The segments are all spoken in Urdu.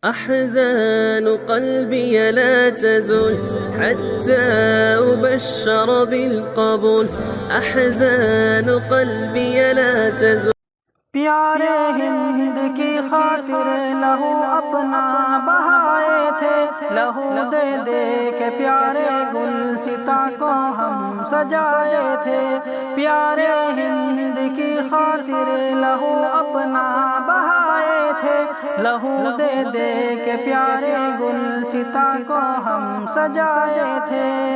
أحزان قلبي لا تزول حتى أبشر بالقبول. أحزان قلبي لا تزول. پیارے ہند کی خاطر لہو اپنا بہائے تھے، لہو دے دے کے پیارے گلستاں کو ہم سجائے تھے۔ پیارے ہند کی خاطر لہو اپنا بہائے تھے، لہو دے دے کے پیارے گلستاں کو ہم سجائے تھے۔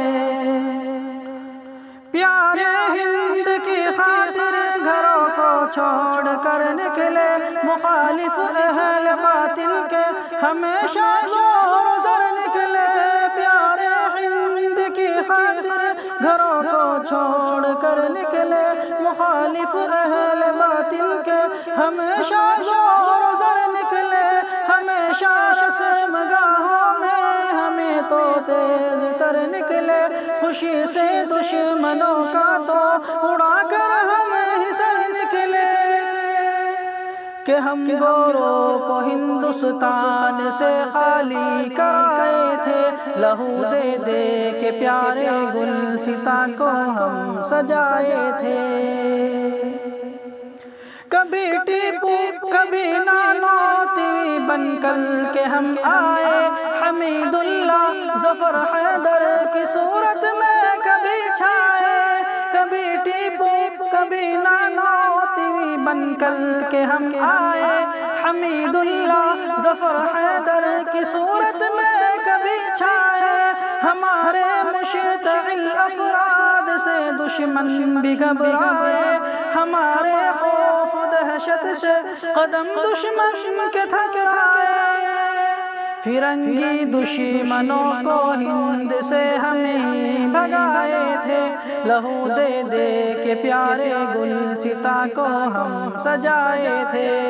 پیارے ہند کی خاطر گھروں کو چھوڑ کر نکلے، مخالف اہل باطل کے ہمیشہ زور زر نکلے۔ پیارے ہند کی خاطر گھروں کو چھوڑ کر نکلے، مخالف اہل باطل کے ہمیشہ زور زر نکلے۔ ہمیشہ سے مگاہوں میں ہمیں تو تیز تر نکلے، خوشی سے دشمنوں کا تو اڑا کر ہمیں ہی سر نکلے۔ کہ ہم گوروں کو ہندوستان سے خالی کرائے تھے، لہو دے دے کے پیارے گلستاں کو ہم سجائے تھے۔ کبھی ٹیپو کبھی نانوتوی بن کر کے ہم آئے، حمید اللہ ظفر حیدر کی صورت میں کبھی چھائے۔ کبھی ٹیپو کبھی نانوتوی بن کر کے ہم آئے، حمید اللہ ظفر حیدر کی صورت میں کبھی چھائے۔ ہمارے مشتعل افراد سے دشمن بھی گھبرائے، ہمارے خوف دہشت سے قدم دشمن کے تھکرائے۔ فرنگی دشمنوں کو ہند سے ہمیں بھگائے تھے، لہو دے دے کے پیارے گلستاں کو ہم سجائے تھے۔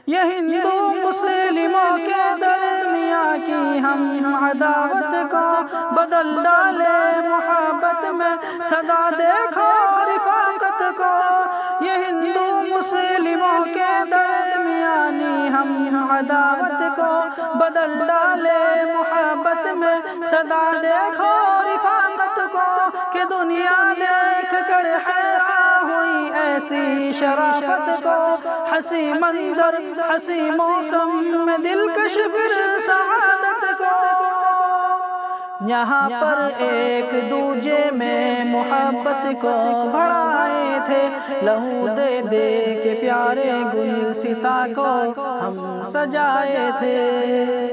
یہ ہندو مسلموں کے درمیان کی ہم عداوت کو بدل ڈالے محبت میں، صدا دیکھو رفاقت کو۔ یہ ہندو مسلموں کے درمیانی ہم عداوت کو بدل ڈالے محبت میں، صدا دیکھو رفاقت کو۔ کہ دنیا دیکھ کر حیران ہوئی ایسی شرافت کو، حسی منظر حسی موسم میں دلکش پھر سعادت کو۔ یہاں پر ایک دوجے میں محبت کو بڑھائے تھے، لہو دے دے کے پیارے گلستاں کو ہم سجائے تھے۔